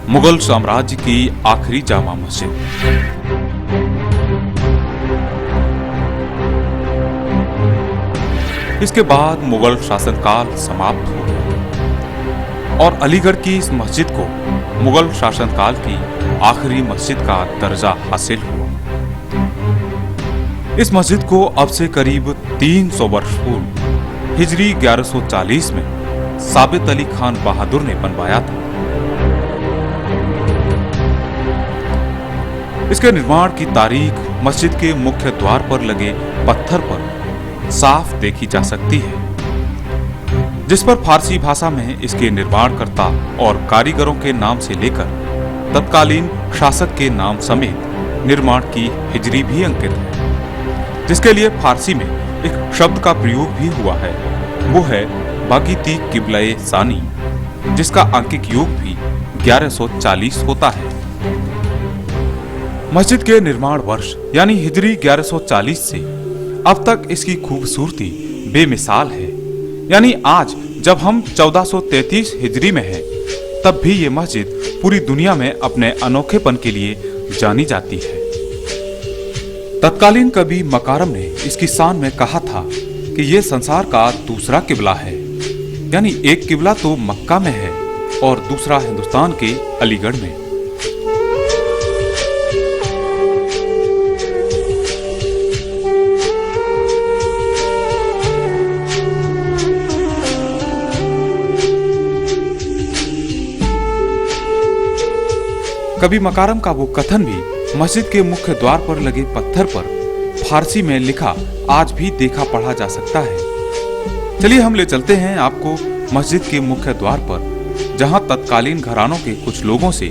मुगल साम्राज्य की आखिरी जामा मस्जिद। इसके बाद मुगल शासनकाल समाप्त हो गया और अलीगढ़ की इस मस्जिद को मुगल शासनकाल की आखिरी मस्जिद का दर्जा हासिल हुआ। इस मस्जिद को अब से करीब 300 वर्ष पूर्व हिजरी 1140 में साबित अली खान बहादुर ने बनवाया था। इसके निर्माण की तारीख मस्जिद के मुख्य द्वार पर लगे पत्थर पर साफ देखी जा सकती है, जिस पर फारसी भाषा में इसके निर्माणकर्ता और कारीगरों के नाम से लेकर तत्कालीन शासक के नाम समेत निर्माण की हिजरी भी अंकित है, जिसके लिए फारसी में एक शब्द का प्रयोग भी हुआ है। वो है बागीती किबलाए सानी, जिसका आंकिक योग भी 1140 होता है। मस्जिद के निर्माण वर्ष यानी हिजरी 1140 से अब तक इसकी खूबसूरती बेमिसाल है। यानी आज जब हम 1433 हिजरी में हैं, तब भी ये मस्जिद पूरी दुनिया में अपने अनोखेपन के लिए जानी जाती है। तत्कालीन कवि मकारम ने इसकी शान में कहा था कि ये संसार का दूसरा किबला है। यानी एक किबला तो मक्का में है और दूसरा हिंदुस्तान के अलीगढ़ में। कवि मकारम का वो कथन भी मस्जिद के मुख्य द्वार पर लगे पत्थर पर फारसी में लिखा आज भी देखा पढ़ा जा सकता है। चलिए हम ले चलते हैं आपको मस्जिद के मुख्य द्वार पर, जहां तत्कालीन घरानों के कुछ लोगों से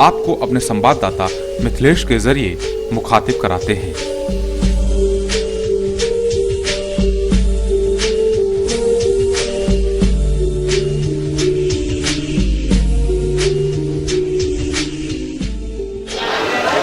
आपको अपने संवाददाता मिथिलेश के जरिए मुखातिब कराते हैं।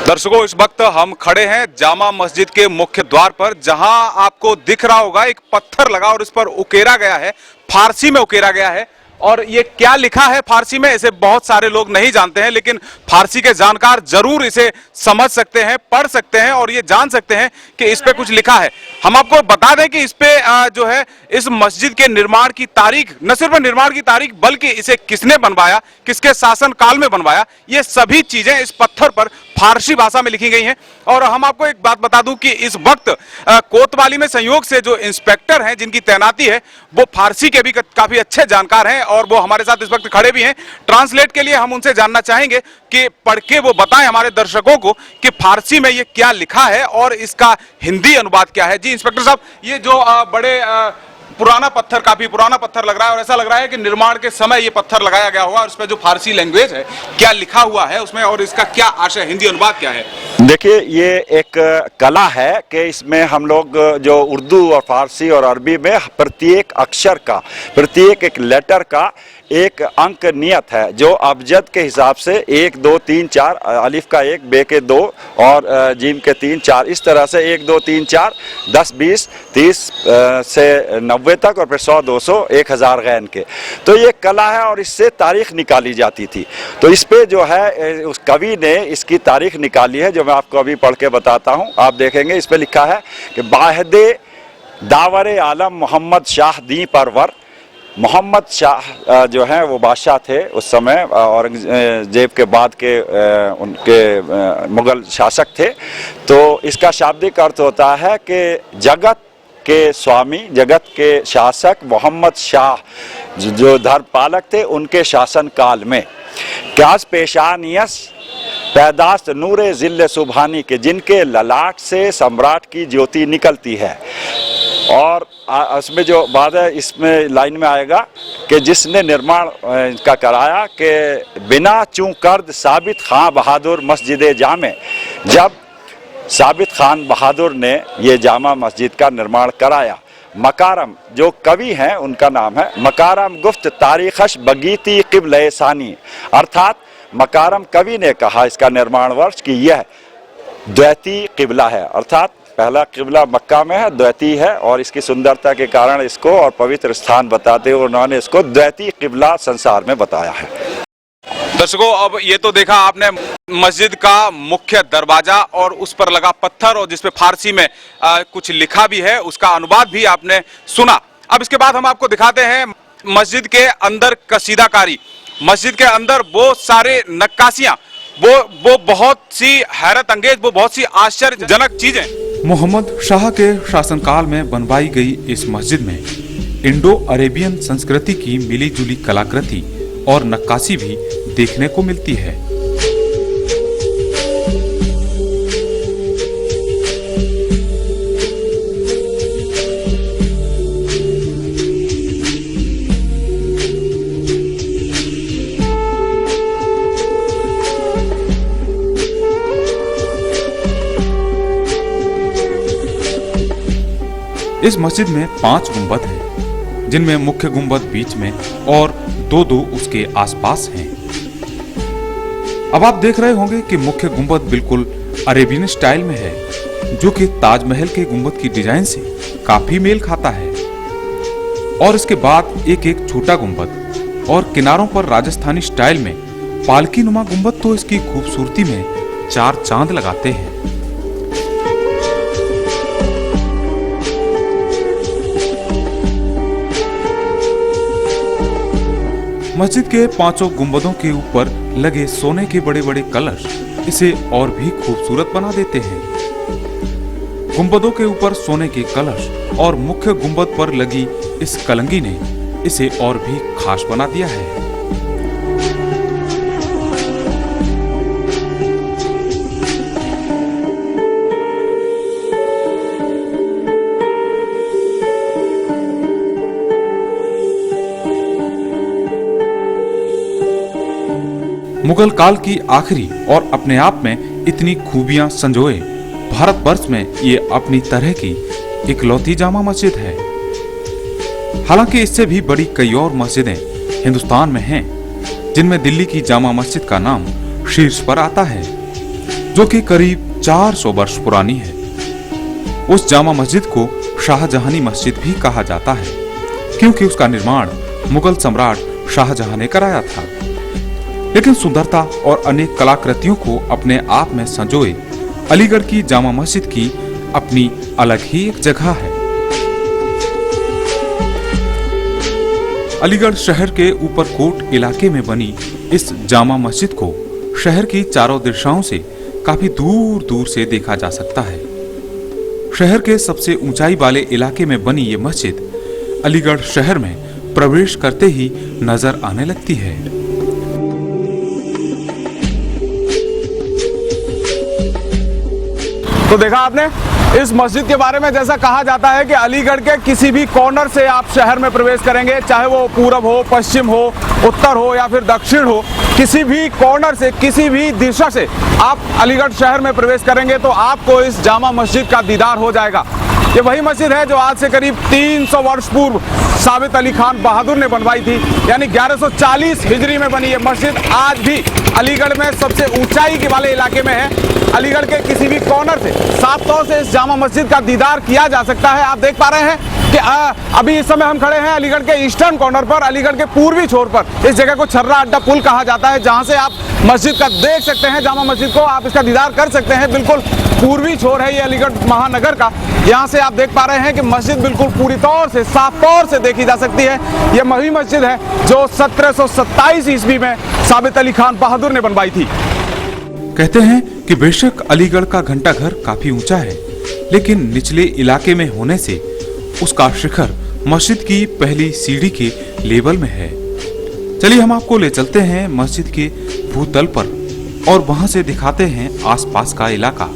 दर्शकों, इस वक्त हम खड़े हैं जामा मस्जिद के मुख्य द्वार पर, जहां आपको दिख रहा होगा एक पत्थर लगा और इस पर उकेरा गया है, फारसी में उकेरा गया है। और ये क्या लिखा है फारसी में, इसे बहुत सारे लोग नहीं जानते हैं, लेकिन फारसी के जानकार जरूर इसे समझ सकते हैं, पढ़ सकते हैं और ये जान सकते हैं कि इस पे कुछ लिखा है। हम आपको बता दें कि इस पे जो है इस मस्जिद के निर्माण की तारीख, न सिर्फ निर्माण की तारीख बल्कि इसे किसने बनवाया, किसके शासन काल में बनवाया, ये सभी चीजें इस पत्थर पर फारसी भाषा में लिखी गई हैं। और हम आपको एक बात बता दूं कि इस वक्त कोतवाली में संयोग से जो इंस्पेक्टर हैं जिनकी तैनाती है, वो फारसी के भी काफी अच्छे जानकार हैं और वो हमारे साथ इस वक्त खड़े भी हैं। ट्रांसलेट के लिए हम उनसे जानना चाहेंगे कि पढ़ के वो बताएं हमारे दर्शकों को कि फारसी में ये क्या लिखा है और इसका हिंदी अनुवाद क्या है। जी इंस्पेक्टर साहब, ये जो बड़े पुराना पत्थर, काफी पुराना पत्थर लग रहा है और ऐसा लग रहा है कि निर्माण के समय ये पत्थर लगाया गया होगा, और इस पर जो फारसी लैंग्वेज है क्या लिखा हुआ है उसमें और इसका क्या आशय, हिंदी अनुवाद क्या है? देखिए, ये एक कला है कि इसमें हम लोग जो उर्दू और फारसी और अरबी में प्रत्येक अक्षर का, प्रत्येक एक लेटर का एक अंक नियत है, जो अबजद के हिसाब से 1 2 3 4, अलिफ का 1, बे के 2 और जीम के 3 4, इस तरह से 1 2 3 4 10 20 30 से 90 तक और फिर 100 200 1000 गैन के। तो ये कला है और इससे तारीख निकाली जाती थी। तो इस पे जो है उस कवि ने इसकी तारीख निकाली है, जो मैं आपको अभी पढ़ के बताता हूँ। आप देखेंगे इस पे लिखा है कि बाहदे दावरे आलम मोहम्मद शाह दी परवर। मोहम्मद शाह जो हैं वो बादशाह थे उस समय, औरंगजेब के बाद के उनके मुगल शासक थे। तो इसका शाब्दिक अर्थ होता है कि जगत के स्वामी, जगत के शासक मोहम्मद शाह जो धर्मपालक थे, उनके शासन काल में क्यास पेशानियस पैदास्त नूरे जिल्ले सुबहानी के, जिनके ललाट से सम्राट की ज्योति निकलती है। और उसमें जो बात है, इसमें लाइन में आएगा कि जिसने निर्माण का कराया कि बिना चूं कर्द साबित खान बहादुर मस्जिद जामे। जब साबित खान बहादुर ने ये जामा मस्जिद का निर्माण कराया, मकारम जो कवि हैं उनका नाम है मकारम गुफ्त तारीखश बगीती किबले सानी, अर्थात मकारम कवि ने कहा इसका निर्माण वर्ष कि यह द्वैती किबला है, अर्थात पहला किबला मक्का में है, द्वैती है, और इसकी सुंदरता के कारण इसको और पवित्र स्थान बताते हुए उन्होंने इसको द्वैती किबला संसार में बताया है। दर्शकों, अब ये तो देखा आपने मस्जिद का मुख्य दरवाजा और उस पर लगा पत्थर और जिसपे फारसी में कुछ लिखा भी है, उसका अनुवाद भी आपने सुना। अब इसके बाद हम आपको दिखाते हैं मस्जिद के अंदर कसीदाकारी, मस्जिद के अंदर वो सारे नक्काशियां, वो बहुत सी हैरत अंगेज, वो बहुत सी आश्चर्यजनक चीजें। मोहम्मद शाह के शासनकाल में बनवाई गई इस मस्जिद में इंडो अरेबियन संस्कृति की मिली-जुली कलाकृति और नक्काशी भी देखने को मिलती है। इस मस्जिद में 5 गुंबद हैं, जिनमें मुख्य गुंबद बीच में और दो उसके आसपास हैं। अब आप देख रहे होंगे कि मुख्य गुंबद बिल्कुल अरेबियन स्टाइल में है, जो कि ताजमहल के गुंबद की डिजाइन से काफी मेल खाता है। और इसके बाद एक छोटा गुंबद और किनारों पर राजस्थानी स्टाइल में पालकी नुमा गुंबद तो इसकी खूबसूरती में 4 चांद लगाते हैं। मस्जिद के 5 गुंबदों के ऊपर लगे सोने के बड़े बड़े कलश इसे और भी खूबसूरत बना देते हैं। गुंबदों के ऊपर सोने के कलश और मुख्य गुंबद पर लगी इस कलंगी ने इसे और भी खास बना दिया है। मुगल काल की आखिरी और अपने आप में इतनी खूबियां संजोए भारतवर्ष में ये अपनी तरह की इकलौती जामा मस्जिद है। हालांकि इससे भी बड़ी कई और मस्जिदें हिंदुस्तान में हैं, जिनमें दिल्ली की जामा मस्जिद का नाम शीर्ष पर आता है, जो कि करीब 400 वर्ष पुरानी है। उस जामा मस्जिद को शाहजहानी मस्जिद भी कहा जाता है, क्योंकि उसका निर्माण मुगल सम्राट शाहजहां ने कराया था। लेकिन सुंदरता और अनेक कलाकृतियों को अपने आप में संजोए अलीगढ़ की जामा मस्जिद की अपनी अलग ही एक जगह है। अलीगढ़ शहर के ऊपरकोट इलाके में बनी इस जामा मस्जिद को शहर की चारों दिशाओं से काफी दूर दूर से देखा जा सकता है। शहर के सबसे ऊंचाई वाले इलाके में बनी ये मस्जिद अलीगढ़ शहर में प्रवेश करते ही नजर आने लगती है। तो देखा आपने इस मस्जिद के बारे में, जैसा कहा जाता है कि अलीगढ़ के किसी भी कॉर्नर से आप शहर में प्रवेश करेंगे, चाहे वो पूरब हो, पश्चिम हो, उत्तर हो या फिर दक्षिण हो, किसी भी कॉर्नर से, किसी भी दिशा से आप अलीगढ़ शहर में प्रवेश करेंगे तो आपको इस जामा मस्जिद का दीदार हो जाएगा। ये वही मस्जिद है जो आज से करीब 300 वर्ष पूर्व साबित अली खान बहादुर ने बनवाई थी, यानी 1140 हिजरी में बनी ये मस्जिद आज भी अलीगढ़ में सबसे ऊंचाई के वाले इलाके में है। अलीगढ़ के किसी भी कॉर्नर से साफ तौर से इस जामा मस्जिद का दीदार किया जा सकता है। आप देख पा रहे हैं कि अभी इस समय हम खड़े हैं अलीगढ़ के ईस्टर्न कॉर्नर पर, अलीगढ़ के पूर्वी छोर पर। इस जगह को छर्रा अड्डा पुल कहा जाता है, जहां से आप मस्जिद का देख सकते हैं, जामा मस्जिद को आप इसका दीदार कर सकते हैं। बिल्कुल पूर्वी छोर है ये अलीगढ़ महानगर का। यहाँ से आप देख पा रहे हैं कि मस्जिद बिल्कुल पूरी तौर से, साफ तौर से देखी जा सकती है। ये वही मस्जिद है जो 1727 ईस्वी में साबित अली खान बहादुर ने बनवाई थी। कहते हैं कि बेशक अलीगढ़ का घंटा घर काफी ऊंचा है, लेकिन निचले इलाके में होने से उसका शिखर मस्जिद की पहली सीढ़ी के लेवल में है। चलिए हम आपको ले चलते हैं मस्जिद के भूतल पर और वहां से दिखाते हैं आसपास का इलाका।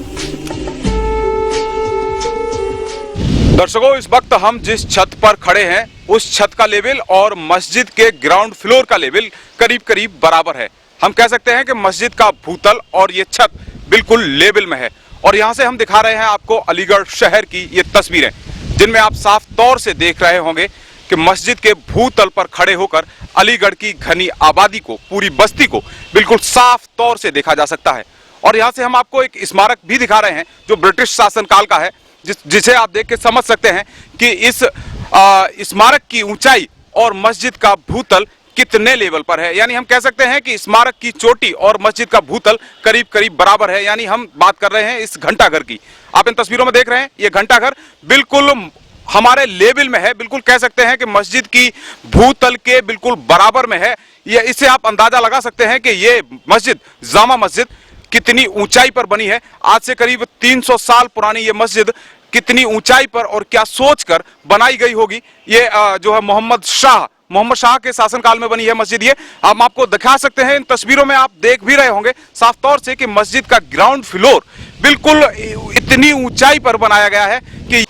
दर्शकों, इस वक्त हम जिस छत पर खड़े हैं उस छत का लेवल और मस्जिद के ग्राउंड फ्लोर का लेवल करीब करीब बराबर है। हम कह सकते हैं कि मस्जिद का भूतल और ये छत बिल्कुल लेवल में है। और यहाँ से हम दिखा रहे हैं आपको अलीगढ़ शहर की ये तस्वीरें, जिनमें आप साफ तौर से देख रहे होंगे कि मस्जिद के भूतल पर खड़े होकर अलीगढ़ की घनी आबादी को, पूरी बस्ती को बिल्कुल साफ तौर से देखा जा सकता है। और यहाँ से हम आपको एक स्मारक भी दिखा रहे हैं जो ब्रिटिश शासनकाल का है, जिसे आप देख के समझ सकते हैं कि इस स्मारक की ऊंचाई और मस्जिद का भूतल कितने लेवल पर है। यानी हम कह सकते हैं कि स्मारक की चोटी और मस्जिद का भूतल करीब करीब बराबर है। यानी हम बात कर रहे हैं इस घंटाघर की। आप इन तस्वीरों में देख रहे हैं ये घंटाघर बिल्कुल हमारे लेवल में है, बिल्कुल कह सकते हैं कि मस्जिद की भूतल के बिल्कुल बराबर में है। ये इससे आप अंदाजा लगा सकते हैं कि ये मस्जिद जामा मस्जिद कितनी ऊंचाई पर बनी है। आज से करीब 300 साल पुरानी ये मस्जिद कितनी ऊंचाई पर और क्या सोचकर बनाई गई होगी। ये जो है मोहम्मद शाह के शासनकाल में बनी है मस्जिद। ये हम आपको दिखा सकते हैं, इन तस्वीरों में आप देख भी रहे होंगे साफ तौर से कि मस्जिद का ग्राउंड फ्लोर बिल्कुल इतनी ऊंचाई पर बनाया गया है कि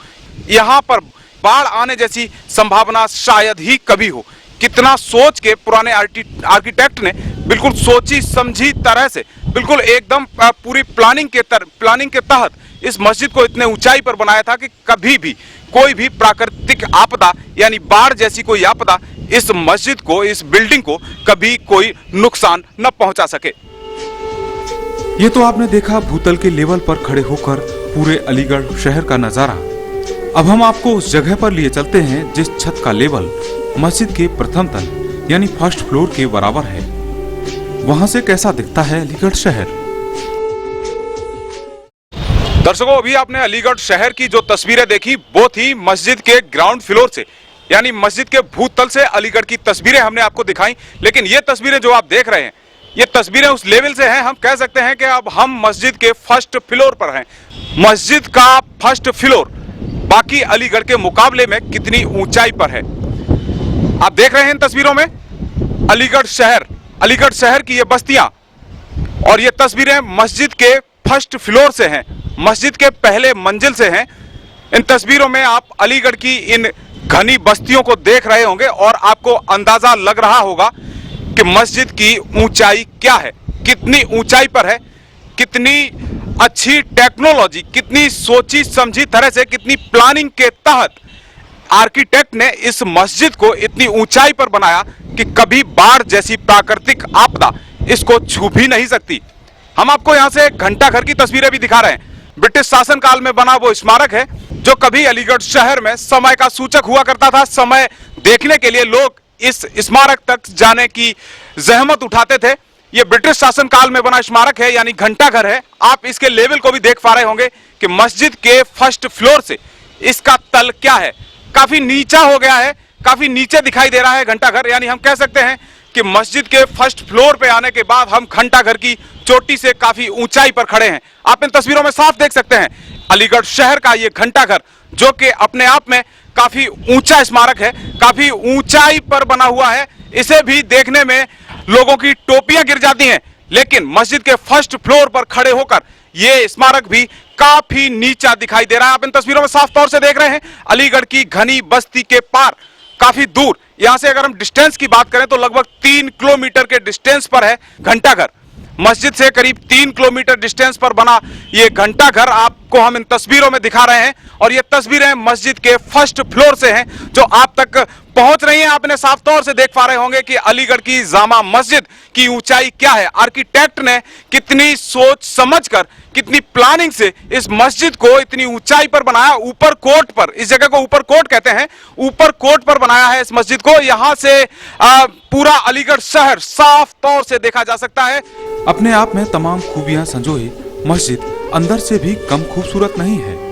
यहाँ पर बाढ़ आने जैसी संभावना शायद ही कभी हो। कितना सोच के पुराने आर्किटेक्ट ने बिल्कुल सोची समझी तरह से बिल्कुल एकदम पूरी प्लानिंग के तहत इस मस्जिद को इतने ऊंचाई पर बनाया था कि कभी भी कोई भी प्राकृतिक आपदा यानी बाढ़ जैसी कोई आपदा इस मस्जिद को, इस बिल्डिंग को कभी कोई नुकसान न पहुंचा सके। ये तो आपने देखा भूतल के लेवल पर खड़े होकर पूरे अलीगढ़ शहर का नजारा। अब हम आपको उस जगह पर लिए चलते हैं जिस छत का लेवल मस्जिद के प्रथम तल यानी फर्स्ट फ्लोर के बराबर है। वहां से कैसा दिखता है अलीगढ़ शहर। दर्शकों, अभी आपने अलीगढ़ शहर की जो तस्वीरें देखी वो थी मस्जिद के ग्राउंड फ्लोर से, यानी मस्जिद के भूतल से अलीगढ़ की तस्वीरें हमने आपको दिखाई। लेकिन ये तस्वीरें जो आप देख रहे हैं ये तस्वीरें उस लेवल से हैं, हम कह सकते हैं कि अब हम मस्जिद के फर्स्ट फ्लोर पर हैं। मस्जिद का फर्स्ट फ्लोर बाकी अलीगढ़ के मुकाबले में कितनी ऊंचाई पर है आप देख रहे हैं इन तस्वीरों में। अलीगढ़ शहर की ये बस्तियां और ये तस्वीरें मस्जिद के फर्स्ट फ्लोर से हैं, मस्जिद के पहले मंजिल से हैं। इन तस्वीरों में आप अलीगढ़ की इन घनी बस्तियों को देख रहे होंगे और आपको अंदाजा लग रहा होगा कि मस्जिद की ऊंचाई क्या है, कितनी ऊंचाई पर है, कितनी अच्छी टेक्नोलॉजी, कितनी सोची समझी तरह से, कितनी प्लानिंग के तहत आर्किटेक्ट ने इस मस्जिद को इतनी ऊंचाई पर बनाया कि कभी बाढ़ जैसी प्राकृतिक आपदा इसको छू भी नहीं सकती। हम आपको यहां से घंटाघर की तस्वीरें भी दिखा रहे हैं। ब्रिटिश शासनकाल में बना वो स्मारक है जो कभी अलीगढ़ शहर में समय का सूचक हुआ करता था। समय देखने के लिए लोग इस स्मारक तक जाने की जहमत उठाते थे। ये ब्रिटिश शासनकाल में बना स्मारक है यानी घंटाघर है। आप इसके लेवल को भी देख पा रहे होंगे कि मस्जिद के फर्स्ट फ्लोर से इसका तल क्या है, काफी नीचा हो गया है, काफी नीचे दिखाई दे रहा है घंटाघर। यानी हम कह सकते हैं कि मस्जिद के फर्स्ट फ्लोर पे आने के बाद हम घंटाघर की चोटी से काफी ऊंचाई पर खड़े हैं। आप इन तस्वीरों में साफ देख सकते हैं अलीगढ़ शहर का ये घंटाघर जो कि अपने आप में काफी ऊंचा स्मारक है, काफी ऊंचाई पर बना हुआ है। इसे भी देखने में लोगों की टोपियां गिर जाती हैं, लेकिन मस्जिद के फर्स्ट फ्लोर पर खड़े होकर यह स्मारक भी काफी नीचा दिखाई दे रहा है। आप इन तस्वीरों में साफ तौर से देख रहे हैं अलीगढ़ की घनी बस्ती के पार काफी दूर, यहां से अगर हम डिस्टेंस की बात करें तो लगभग 3 किलोमीटर के डिस्टेंस पर है घंटाघर। मस्जिद से करीब 3 किलोमीटर डिस्टेंस पर बना ये घंटाघर आपको हम इन तस्वीरों में दिखा रहे हैं और ये तस्वीरें मस्जिद के फर्स्ट फ्लोर से हैं जो आप तक पहुंच रही हैं। आपने साफ तौर से देख पा रहे होंगे कि अलीगढ़ की जामा मस्जिद की ऊंचाई क्या है। आर्किटेक्ट ने कितनी सोच समझकर, कितनी प्लानिंग से इस मस्जिद को इतनी ऊंचाई पर बनाया। ऊपर कोट पर, इस जगह को ऊपर कोट कहते हैं, ऊपर कोट पर बनाया है इस मस्जिद को। यहां से पूरा अलीगढ़ शहर साफ तौर से देखा जा सकता है। अपने आप में तमाम खूबियां संजोए मस्जिद अंदर से भी कम खूबसूरत नहीं है।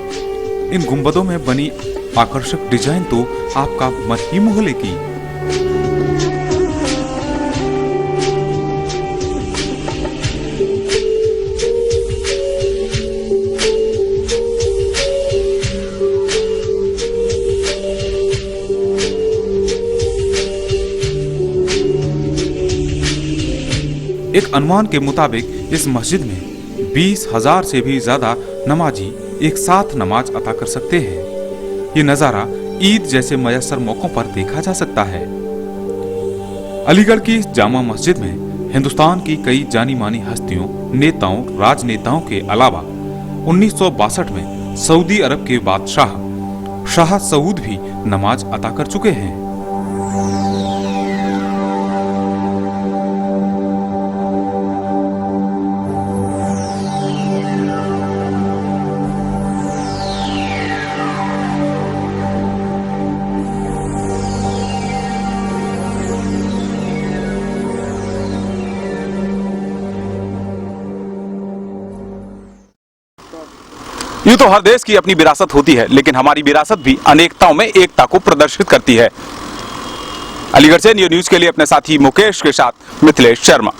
इन गुंबदों में बनी आकर्षक डिजाइन तो आपका मन ही मोह लेगी। एक अनुमान के मुताबिक इस मस्जिद में 20,000 से भी ज्यादा नमाजी एक साथ नमाज अता कर सकते हैं। ये नजारा ईद जैसे मयसर मौकों पर देखा जा सकता है। अलीगढ़ की इस जामा मस्जिद में हिंदुस्तान की कई जानी मानी हस्तियों, नेताओं, राजनेताओं के अलावा 1962 में सऊदी अरब के बादशाह शाह सऊद भी नमाज अता कर चुके हैं। यूं तो हर देश की अपनी विरासत होती है, लेकिन हमारी विरासत भी अनेकताओं में एकता को प्रदर्शित करती है। अलीगढ़ से न्यूज़ के लिए अपने साथी मुकेश के साथ मिथिलेश शर्मा।